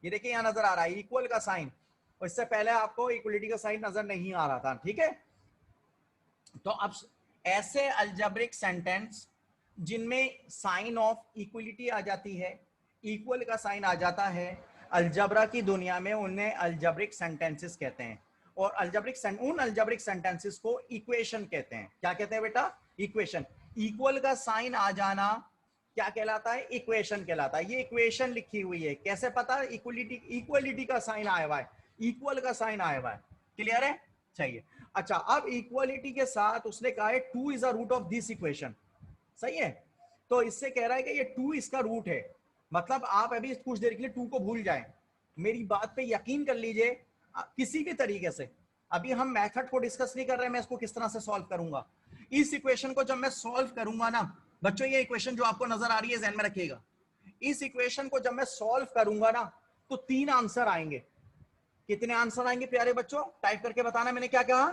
ये देखिए यहां नजर आ रहा है इक्वल का साइन, और इससे पहले आपको इक्वलिटी का साइन नजर नहीं आ रहा था। ठीक है, तो अब ऐसे अल्जेब्रिक सेंटेंस जिनमें साइन ऑफ इक्वलिटी आ जाती है, इक्वल का साइन आ जाता है, अलजबरा की दुनिया में उन्हें अलजब्रिक सेंटेंसेस कहते हैं। और उन अलजब्रिक सेंटेंसेस को इक्वेशन कहते हैं। क्या कहते हैं बेटा? इक्वेशन। इक्वल का साइन आ जाना क्या कहलाता है? इक्वेशन कहलाता है। ये इक्वेशन लिखी हुई है, कैसे पता? इक्वलिटी का साइन आया हुआ है, इक्वल का साइन आया हुआ है। क्लियर है? चाहिए। अच्छा, अब इक्वलिटी के साथ उसने कहा है 2 is a root of this equation. सही है? तो इससे कह रहा है कि ये 2 इसका रूट है। मतलब आप अभी कुछ देर के लिए 2 को भूल जाएं, मेरी बात पे यकीन कर लीजिए, किसी भी तरीके से। अभी हम मेथड को डिस्कस नहीं कर रहे हैं, मैं इसको किस तरह से सॉल्व करूंगा। इस इक्वेशन को जब मैं सॉल्व करूंगा ना बच्चों, ये इक्वेशन जो आपको नजर आ रही है ध्यान में रखिएगा, इस इक्वेशन को जब मैं सॉल्व करूंगा ना तो 3 आंसर आएंगे। कितने आंसर आएंगे प्यारे बच्चों? टाइप करके बताना मैंने क्या कहा।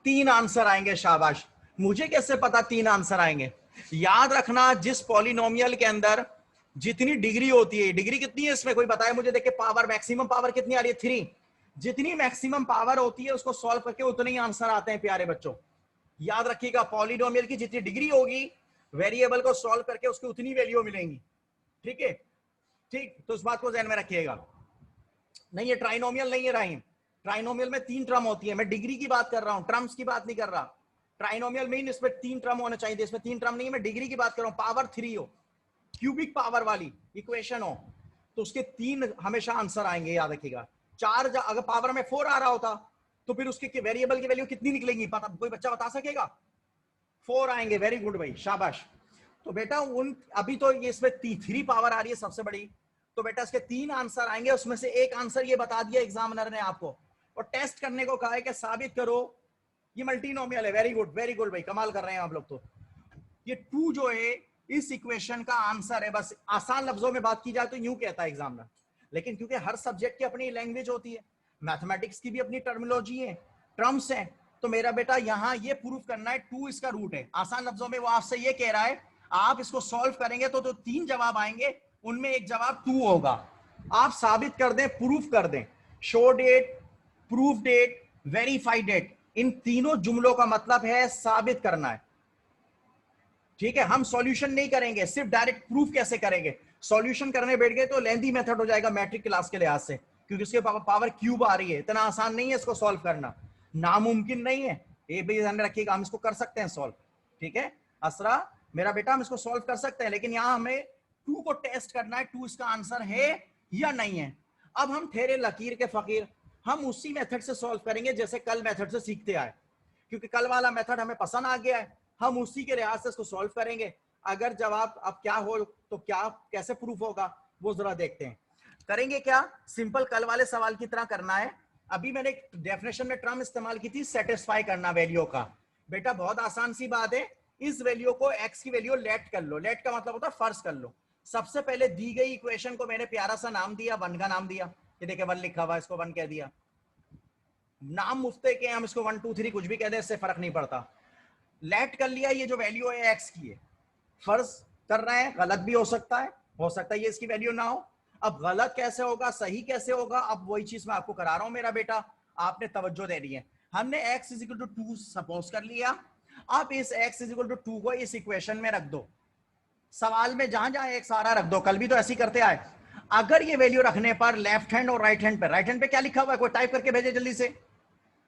3 आंसर आएंगे। शाबाश। मुझे कैसे पता 3 आंसर आएंगे? याद रखना, जिस पॉलिनोमियल के अंदर जितनी डिग्री होती है, डिग्री कितनी है इसमें कोई बताए मुझे? देखिए पावर, मैक्सिमम पावर कितनी आ रही है? 3। जितनी मैक्सिमम पावर होती है उसको सॉल्व करके उतने ही आंसर आते हैं प्यारे बच्चों। याद रखिएगा, पॉलिनोमियल की जितनी डिग्री होगी, वेरिएबल को सॉल्व करके उसकी उतनी वैल्यू मिलेंगी। ठीक है? ठीक, तो इस बात को ध्यान में रखिएगा। नहीं, ये ट्राइनोमियल नहीं है राइम। ट्राइनोमियल में 3 टर्म होती है, मैं डिग्री की बात कर रहा हूं, ट्रम्स की बात नहीं कर रहा। ट्राइनोमियल में इसमें 3 टर्म होने चाहिए, इसमें 3 टर्म नहीं है, मैं डिग्री की बात कर रहा हूं। पावर 3 हो, क्यूबिक पावर वाली इक्वेशन हो, तो उसके 3 हमेशा आंसर आएंगे। याद रखिएगा। 4 अगर पावर में 4 आ रहा होता तो फिर उसके वेरिएबल की वैल्यू कितनी निकलेगी? पता कोई बच्चा बता सकेगा? 4 आएंगे। वेरी गुड भाई, शाबाश। तो बेटा उन अभी तो ये इसमें 3 पावर आ रही है सबसे बड़ी, तो बेटा इसके 3 आंसर आएंगे, उसमें से एक आंसर ये बता दिया एग्जामिनर ने आपको, और टेस्ट करने को कहा है कि साबित करो ये मल्टीनोमियल है। वेरी गुड भाई, कमाल कर रहे हैं आप लोग। तो ये 2 जो है इस इक्वेशन का आंसर है। बस आसान लफ्जों में बात की जाए तो यूं कहता है एग्जामिनर, लेकिन क्योंकि हर सब्जेक्ट की अपनी लैंग्वेज होती है, मैथमेटिक्स की भी अपनी टर्मिनोलॉजी है, टर्म्स हैं, तो मेरा बेटा यहां ये प्रूफ करना है 2 इसका रूट है। आसान लफ्जों में वो आपसे ये कह रहा है, आप इसको सॉल्व करेंगे तो 3 जवाब आएंगे, उनमें एक जवाब 2 होगा। आप साबित कर दें, प्रूफ कर दें। Show that, proof that, verify that, इन तीनों जुमलों का मतलब है साबित करना है। ठीक है? हम सॉल्यूशन नहीं करेंगे, सिर्फ डायरेक्ट प्रूफ कैसे करेंगे। सॉल्यूशन करने बैठ गए तो लेंथी मेथड हो जाएगा मैट्रिक क्लास के लिहाज से, क्योंकि उसके पावर क्यूब आ रही है। इतना आसान नहीं है इसको सॉल्व करना, नामुमकिन नहीं है। ये भी ध्यान रखिएगा, हम इसको कर सकते हैं सॉल्व। ठीक है असरा मेरा बेटा, हम इसको सॉल्व कर सकते हैं, लेकिन यहां हमें 2 को टेस्ट करना है, 2 इसका आंसर है या नहीं है। अब हम ठहरे लकीर के फकीर, हम उसी मेथड से सॉल्व करेंगे जैसे कल मेथड से सीखते आए, क्योंकि कल वाला मेथड हमें पसंद आ गया है, हम उसी के लिहाज से इसको सॉल्व करेंगे। अगर जवाब अब क्या हो तो क्या कैसे प्रूफ होगा वो जरा देखते हैं। करेंगे क्या? सिंपल कल वाले सवाल की तरह करना है। अभी मैंने एक डेफिनेशन में टर्म इस्तेमाल की थी, सेटिस्फाई करना वैल्यू का। बेटा बहुत आसान सी बात है, इस वैल्यू को एक्स की वैल्यू लेट कर लो। लेट का मतलब होता है फर्ज कर लो। सबसे पहले दी गई इक्वेशन को मैंने प्यारा सा नाम दिया, 1 का नाम दिया। ये देखिए 1 लिखा हुआ, इसको 1 कह दिया। नाम मुफ्ते के, हम इसको 1 2 3 कुछ भी कह दे, इससे फर्क नहीं पड़ता। लेट कर लिया, ये जो वैल्यू है एक्स की है, फर्ज कर रहे हैं, गलत भी हो सकता है ये इसकी वैल्यू ना हो। अब गलत कैसे होगा, सही कैसे होगा, अब वही चीज मैं आपको करा रहा हूं मेरा बेटा, आपने तवज्जो देनी है। हमने x is equal to 2 suppose कर लिया। अब इस x इज इक्वल टू 2 को इस इक्वेशन में रख दो। सवाल में जहां जहां x आ रहा रख दो, कल भी तो ऐसे ही करते आए। अगर ये वैल्यू रखने पर लेफ्ट हैंड और राइट हैंड पे क्या लिखा हुआ है, कोई टाइप करके भेजे जल्दी से।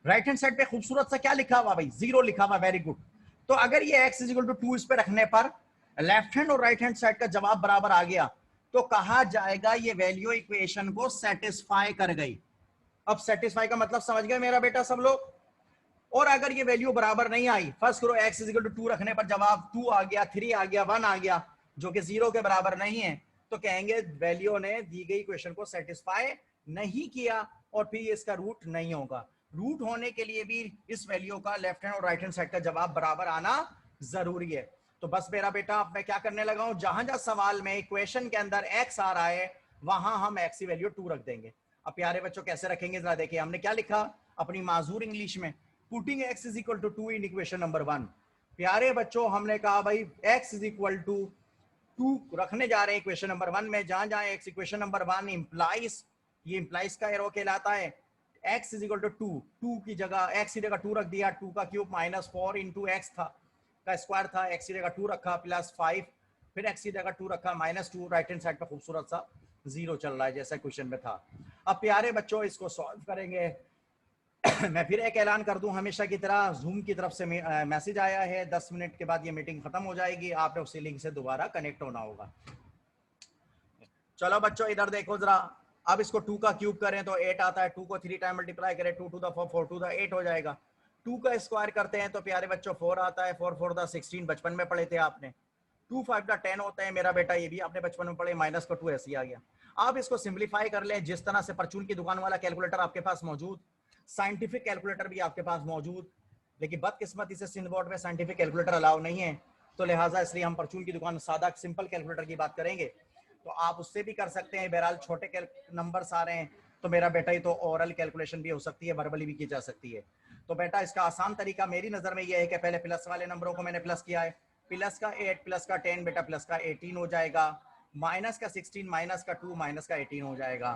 राइट हैंड साइड पे खूबसूरत सा क्या लिखा हुआ भाई? 0 लिखा हुआ। Very good. तो अगर ये x इज इक्वल टू 2 इस पे रखने पर लेफ्ट हैंड और राइट हैंड साइड का जवाब बराबर आ गया, तो कहा जाएगा ये वैल्यू इक्वेशन को सेटिस्फाई कर गई। अब सेटिस्फाई का मतलब समझ गए मेरा बेटा सब लोग? और अगर ये वैल्यू बराबर नहीं आई, फर्स्ट करो x इज इक्वल टू 2 रखने पर जवाब 2 आ गया, 3 आ गया, 1 आ गया, जो कि 0 के बराबर नहीं है, तो कहेंगे वैल्यू ने दी गई इक्वेशन को सेटिस्फाई नहीं किया, और फिर इसका रूट नहीं होगा। रूट होने के लिए भी इस वैल्यू का लेफ्ट हैंड और राइट हैंड साइड का जवाब बराबर आना जरूरी है। तो बस मेरा बेटा अब मैं क्या करने लगा हूं, जहां जहां सवाल में इक्वेशन के अंदर x आ रहा है वहां हम x की वैल्यू 2 रख देंगे। अब प्यारे बच्चों कैसे रखेंगे जरा देखिए, हमने क्या लिखा अपनी माजूर इंग्लिश में, putting x is equal to 2 इन इक्वेशन नंबर 1। प्यारे बच्चों हमने कहा भाई x इज इक्वल टू 2 रखने जा रहे हैं इक्वेशन नंबर 1 में, जहां जहां x इक्वेशन नंबर 1 इंप्लाइज, ये इंप्लाइज का एरो कहलाता है। x इज इक्वल टू 2 की जगह x की जगह 2 रख दिया, 2 का क्यूब -4 इंटू एक्स था, का स्क्वायर था, x की जगह 2 रखा प्लस 5, फिर x की जगह 2 रखा -2, राइट हैंड साइड पे खूबसूरत सा 0 चल रहा है जैसा क्वेश्चन में था। अब प्यारे बच्चों इसको सॉल्व करेंगे। मैं फिर एक ऐलान कर दूं, हमेशा की तरह जूम की तरफ से मैसेज आया है, 10 मिनट के बाद ये मीटिंग खत्म हो जाएगी, आपने उसी लिंक से दोबारा कनेक्ट होना होगा। चलो बच्चों इधर देखो जरा, अब इसको 2 का क्यूब करें तो 8 आता है, 2 को 3 टाइम मल्टीप्लाई करें 2 टू द 4 4 टू द 8 हो जाएगा। 2 का स्क्वायर करते हैं तो प्यारे बच्चों 4 आता है, 4 4 द 16 बचपन में पढ़े थे आपने। 2 5 द 10 होते हैं मेरा बेटा, ये भी आपने बचपन में पढ़े, माइनस का 2 ऐसे ही आ गया। आप इसको सिंप्लीफाई कर लें, जिस तरह से परचून की दुकान वाला कैलकुलेटर आपके पास मौजूद, साइंटिफिक कैलकुलेटर भी आपके पास मौजूद, लेकिन बदकिस्मती से सिंध बोर्ड में साइंटिफिक कैलकुलेटर अलाउ नहीं है, तो लिहाजा इसलिए हम परचून की दुकान सादा सिंपल कैलकुलेटर की बात करेंगे। तो आप उससे भी कर सकते हैं, बहरहाल छोटे नंबर्स आ रहे हैं तो मेरा बेटा ही तो ओरल कैलकुलेशन भी हो सकती है, वर्बली भी की जा सकती है। तो बेटा इसका आसान तरीका मेरी नज़र में यह है कि पहले प्लस वाले नंबरों को मैंने प्लस किया है, प्लस का 8 प्लस का 10 बेटा प्लस का 18 हो जाएगा, माइनस का 16 माइनस का 2 माइनस का 18 हो जाएगा,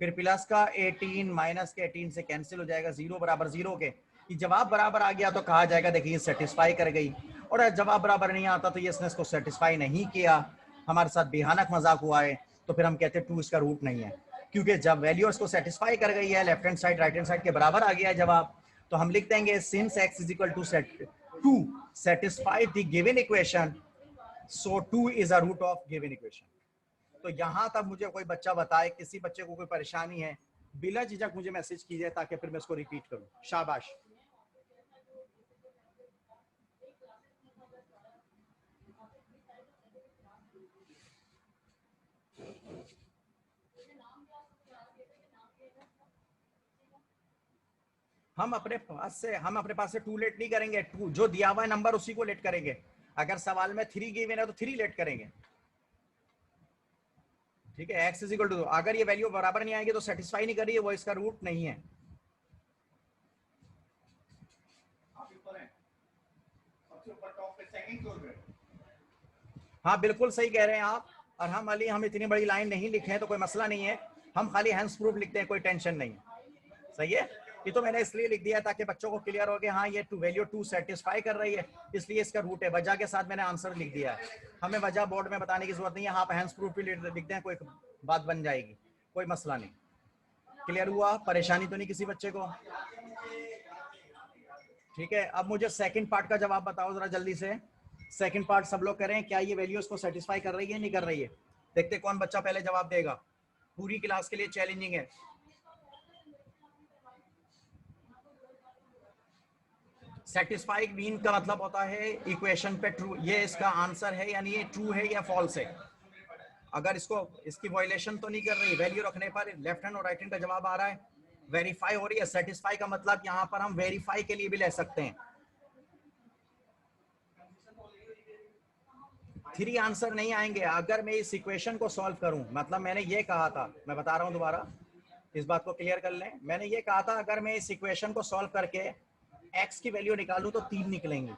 फिर प्लस का 18 माइनस के 18 से कैंसिल हो जाएगा, 0 बराबर 0 के। कि जवाब बराबर आ गया तो कहा जाएगा देखिए सेटिस्फाई कर गई, और जवाब बराबर नहीं आता तो ये इसने इसको सेटिस्फाई नहीं किया, हमारे साथ बेहानक मजाक हुआ है, तो फिर हम कहते हैं 2 इसका रूट नहीं है। क्योंकि जब वैल्यू इसको सेटिस्फाई कर गई है, left hand side right hand side के बराबर आ गया है जवाब, तो हम लिख देंगे since x is equal to set 2 satisfy the given equation, so 2 is a root of given equation. तो यहां तक मुझे कोई बच्चा बताए, किसी बच्चे को कोई परेशानी है, बिला झिझक मुझे मैसेज कीजिए ताकि फिर मैं इसको रिपीट करूं। शाबाश। हम अपने पास से 2 लेट नहीं करेंगे, 2 जो दिया हुआ है नंबर उसी को लेट करेंगे। अगर सवाल में 3 गिवन है तो 3 लेट करेंगे, ठीक है। x इज इक्वल टू, अगर ये वैल्यू बराबर नहीं आएगी तो सेटिस्फाई नहीं कर रही है, वो इसका रूट नहीं है। हाँ बिल्कुल सही कह रहे हैं आप, और हम इतनी बड़ी लाइन नहीं लिखे हैं तो कोई मसला नहीं है, हम खाली हैंड्स प्रूफ लिखते हैं, कोई टेंशन नहीं। सही है, ये तो मैंने इसलिए लिख दिया ताकि बच्चों को क्लियर हो गया, हाँ ये वैल्यू 2 सेटिस्फाई कर रही है, इसलिए इसका रूट है, वजह के साथ मैंने आंसर लिख दिया है। हमें वजह बोर्ड में बताने की जरूरत नहीं है, आप हैंड्स प्रूफ भी लिख दें, कोई बात बन जाएगी, कोई मसला नहीं। क्लियर हुआ, परेशानी तो नहीं किसी बच्चे को? ठीक है, अब मुझे सेकंड पार्ट का जवाब बताओ जरा जल्दी से। सेकंड पार्ट सब लोग करें, क्या ये वैल्यू इसको सेटिस्फाई कर रही है नहीं कर रही है? देखते कौन बच्चा पहले जवाब देगा, पूरी क्लास के लिए चैलेंजिंग है। सेटिस्फाई मीन का मतलब होता है इक्वेशन पे ट्रू, ये इसका आंसर है, यानी ये ट्रू है या फॉल्स है। अगर इसको इसकी वायलेशन तो नहीं कर रही, वैल्यू रखने पर लेफ्ट हैंड और राइट हैंड का जवाब आ रहा है, वेरीफाई हो रही है। सेटिस्फाई का मतलब यहाँ पर हम वेरीफाई के लिए भी ले सकते हैं। 3 आंसर नहीं आएंगे अगर मैं इस इक्वेशन को सॉल्व करूं, मतलब मैंने ये कहा था, मैं बता रहा हूं दोबारा, इस बात को क्लियर कर लें, मैंने ये कहा था अगर मैं इस इक्वेशन को सॉल्व करके x की वैल्यू निकालूं तो 3 निकलेंगी।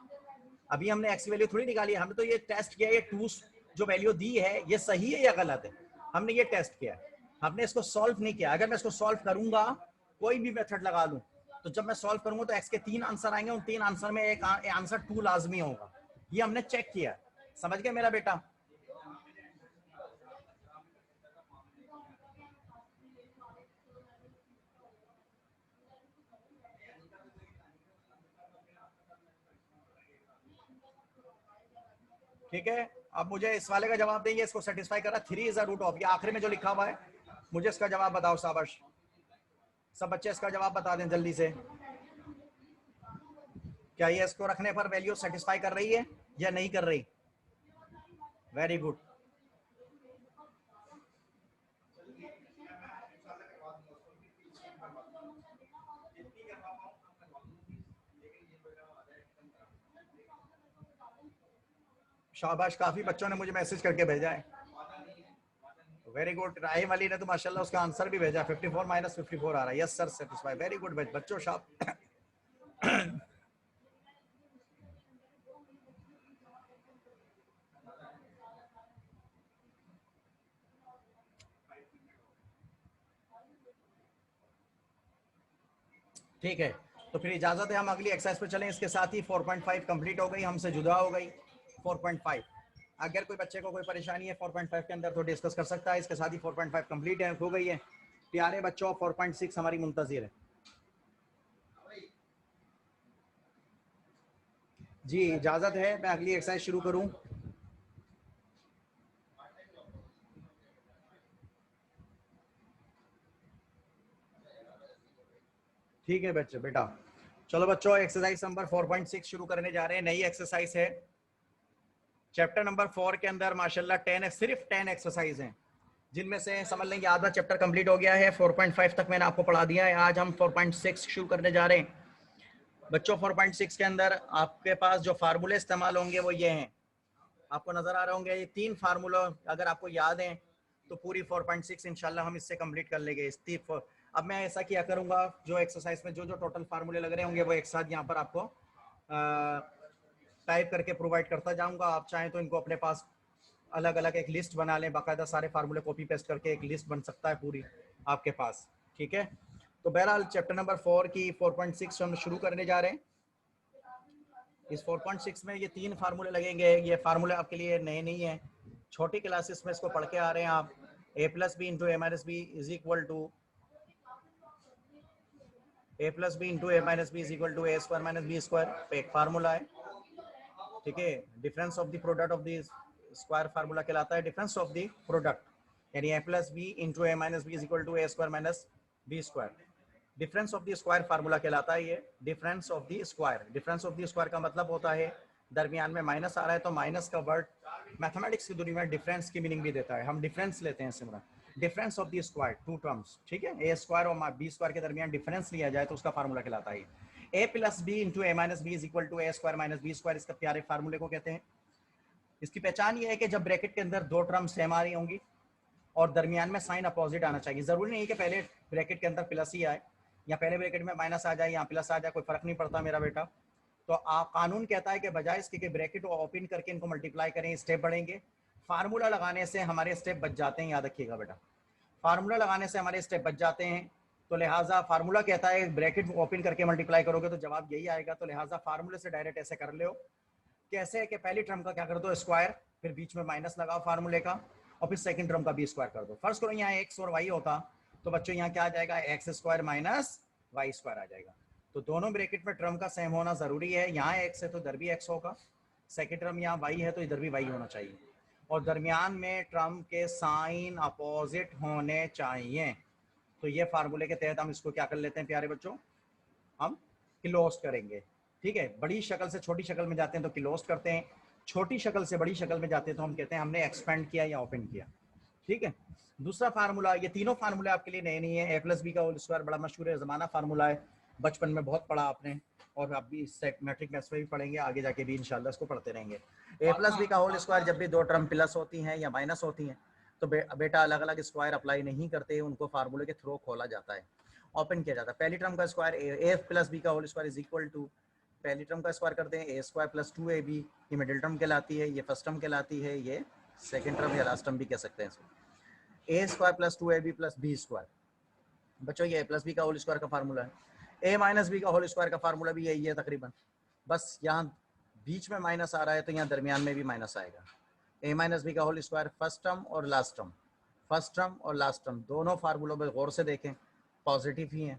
अभी हमने x की वैल्यू थोड़ी निकाली है, हमने तो ये टेस्ट किया ये 2 जो वैल्यू दी है ये सही है या गलत है, हमने ये टेस्ट किया, हमने इसको सॉल्व नहीं किया। अगर मैं इसको सॉल्व करूंगा, कोई भी मेथड लगा लूं, तो जब मैं सॉल्व करूंगा तो x के 3 आंसर आएंगे, उन 3 आंसर में एक आंसर 2 लाजमी होगा, ये हमने चेक किया। समझ गए मेरा बेटा? ठीक है, अब मुझे इस वाले का जवाब देंगे, इसको सेटिस्फाई कर रहा है, 3 इज अ रूट ऑफ, ये आखिरी में जो लिखा हुआ है, मुझे इसका जवाब बताओ। शाबाश, सब बच्चे इसका जवाब बता दें जल्दी से। क्या ये इसको रखने पर वैल्यू सेटिस्फाई कर रही है या नहीं कर रही? Very good. शाबाश, काफी बच्चों ने मुझे मैसेज करके भेजा है, वेरी गुड। राहिम अली ने तो माशाल्लाह उसका आंसर भी भेजा, 54 माइनस 54 आ रहा है, yes sir satisfy, very good बच्चों। शाबाश। ठीक है, तो फिर इजाज़त है हम अगली एक्सरसाइज पर चलें। इसके साथ ही 4.5 कंप्लीट हो गई, हमसे जुदा हो गई 4.5। अगर कोई बच्चे को कोई परेशानी है 4.5 के अंदर तो डिस्कस कर सकता है। इसके साथ ही 4.5 कंप्लीट है, हो गई है। प्यारे बच्चों 4.6 हमारी मुंतज़िर है जी। इजाज़त है, मैं अगली एक्सरसाइज शुरू करूँ। ठीक है बच्चे बेटा, चलो बच्चों एक्सरसाइज नंबर 4.6 शुरू करने जा रहे हैं। नई एक्सरसाइज है चैप्टर नंबर 4 के अंदर माशाल्लाह 10 है, सिर्फ 10 एक्सरसाइज हैं, जिनमें से समझ लेंगे आधा चैप्टर कंप्लीट हो गया है। 4.5 तक मैंने आपको पढ़ा दिया है। आज हम 4.6 शुरू करने जा रहे हैं बच्चों। 4.6 के अंदर आपके पास जो फार्मूले इस्तेमाल होंगे वो ये हैं, आपको नजर आ रहे होंगे। ये 3 फार्मूला अगर आपको याद हैं तो पूरी 4.6 इंशाल्लाह हम इससे कंप्लीट कर लेंगे। अब मैं ऐसा किया करूंगा, जो एक्सरसाइज में जो जो टोटल फार्मूले लग रहे होंगे वो एक साथ यहाँ पर आपको टाइप करके प्रोवाइड करता जाऊंगा। आप चाहें तो इनको अपने पास अलग अलग एक लिस्ट बना लें, बाकायदा सारे फार्मूले कॉपी पेस्ट करके एक लिस्ट बन सकता है पूरी आपके पास, ठीक है। तो बहरहाल चैप्टर नंबर 4 की 4.6 हम शुरू करने जा रहे हैं। इस 4.6 में ये 3 फार्मूले लगेंगे। ये फार्मूले आपके लिए नए नहीं है, छोटी क्लासेस में इसको पढ़ के आ रहे हैं आप। a plus B into A minus B is equal to a plus B into A minus B is equal to A square minus B square एक फार्मूला है, ठीक है। Difference of the product of the square formula कहलाता है difference of the product, यानी a plus B into A minus B is equal to A square minus B square. Difference of the square formula कहलाता है ये difference of the square. Difference of the square का मतलब होता है दरमियान में माइनस आ रहा है तो माइनस का वर्ड मैथमेटिक्स की दुनिया में डिफरेंस की मीनिंग भी देता है। हम डिफरेंस लेते हैं Simran, difference of the square, 2 terms, ठीक है। ए स्क्वायर और बी स्क्वायर के दरमियान डिफरेंस लिया जाए तो उसका फार्मूला कहलाता है a plus B into A minus B is equal to A square minus B square. इसका प्यारे फार्मूले को कहते हैं। इसकी पहचान ये है कि जब ब्रैकेट के अंदर 2 टर्म सेम आ रही होंगी और दरमियान में साइन अपोजिट आना चाहिए। जरूरी नहीं है कि पहले ब्रैकेट के अंदर प्लस ही आए या पहले ब्रैकेट में माइनस आ जाए या प्लस आ जाए, कोई फर्क नहीं पड़ता मेरा बेटा। तो आप कानून कहता है कि बजाय इसके कि ब्रैकेट को ओपन करके इनको मल्टीप्लाई करें, स्टेप बढ़ेंगे। फार्मूला लगाने से हमारे स्टेप बच जाते हैं, याद रखिएगा बेटा। फार्मूला लगाने से हमारे स्टेप बच जाते हैं, तो लिहाजा फार्मूला कहता है ब्रैकेट ओपन करके मल्टीप्लाई करोगे तो जवाब यही आएगा। तो लिहाजा फार्मूले से डायरेक्ट ऐसे कर लो, कैसे है कि पहली टर्म का क्या कर दो स्क्वायर, फिर बीच में माइनस लगाओ फार्मूले का, और फिर सेकंड टर्म का भी स्क्वायर कर दो। फर्स्ट करो यहाँ एक्स और वाई होता तो बच्चों यहाँ क्या आ जाएगा, x square minus y square आ जाएगा। तो दोनों ब्रैकेट में टर्म का सेम होना जरूरी है। यहाँ एक्स है तो इधर भी एक्स होगा, सेकंड टर्म यहाँ वाई है तो इधर भी वाई होना चाहिए, और दरमियान में टर्म के साइन अपोजिट होने चाहिए। तो ये फार्मूले के तहत हम इसको क्या कर लेते हैं प्यारे बच्चों, हम क्लोज करेंगे, ठीक है। बड़ी शक्ल से छोटी शक्ल में जाते हैं तो क्लोज करते हैं, छोटी शक्ल से बड़ी शक्ल में जाते हैं तो हम कहते हैं हमने एक्सपेंड किया या ओपन किया, ठीक है। दूसरा फार्मूला, ये तीनों फार्मूला आपके लिए नए नहीं है। ए प्लस बी का होल स्क्वायर बड़ा मशहूर है, ज़माना फार्मूला है, बचपन में बहुत पढ़ा आपने, और आप भी मैट्रिक मैथ्स में भी पढ़ेंगे, आगे जाके भी इंशाल्लाह इसको पढ़ते रहेंगे। ए प्लस बी का होल स्क्वायर जब भी 2 टर्म प्लस होती हैं या माइनस होती हैं तो बेटा अलग अलग स्क्वायर अप्लाई नहीं करते, उनको फार्मूले के थ्रू खोला जाता है, ओपन किया जाता है। पहली टर्म का स्क्वायर ए प्लस बी का whole square is equal to, पहली टर्म का स्क्वायर करते हैं ए स्क्वायर प्लस 2ab, ये मिडिल टर्म कहलाती है, ये फर्स्ट टर्म कहलाती है, ये सेकंड टर्म या लास्ट टर्म भी कह सकते हैं इसको। A square plus 2ab plus b square, बच्चों ये ए प्लस बी का होल स्क्वायर का फार्मूला है। ए माइनस बी का होल स्क्वायर का फार्मूला भी यही है तकरीबन, बस यहाँ बीच में माइनस आ रहा है तो यहाँ दरमियान में भी माइनस आएगा। ए माइनस बी का होल स्क्वायर फर्स्ट टर्म और लास्ट टर्म, फर्स्ट टर्म और लास्ट टर्म दोनों फार्मूलों पर गौर से देखें पॉजिटिव ही हैं,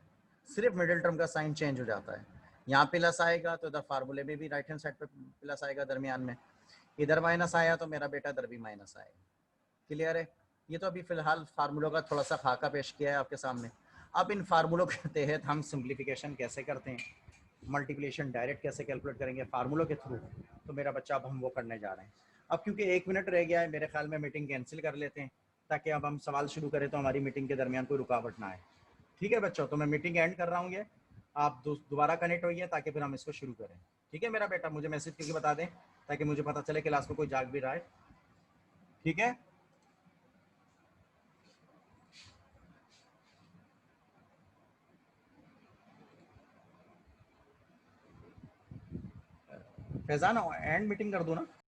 सिर्फ मिडिल टर्म का साइन चेंज हो जाता है। यहाँ प्लस आएगा तो इधर फार्मूले में भी राइट हैंड साइड पे प्लस आएगा दरमियान में, इधर माइनस आया तो मेरा बेटा इधर भी माइनस आएगा। क्लियर है। ये तो अभी फिलहाल फार्मूलों का थोड़ा सा खाका पेश किया है आपके सामने। अब इन फार्मूलों के तहत हम सिंप्लीफिकेशन कैसे करते हैं, मल्टीप्लिकेशन डायरेक्ट कैसे कैलकुलेट करेंगे फार्मूलों के थ्रू, तो मेरा बच्चा अब हम वो करने जा रहे हैं। अब क्योंकि 1 मिनट रह गया है, मेरे ख्याल में मीटिंग कैंसिल कर लेते हैं ताकि अब हम सवाल शुरू करें तो हमारी मीटिंग के दरमियान कोई रुकावट ना आए, ठीक है बच्चों। तो मैं मीटिंग एंड कर रहा हूँ, ये आप दोबारा कनेक्ट होइए ताकि फिर हम इसको शुरू करें, ठीक है मेरा बेटा। मुझे मैसेज करके बता दें ताकि मुझे पता चले क्लास में कोई जाग भी रहा है, ठीक है। फैजान एंड मीटिंग कर दूँ ना।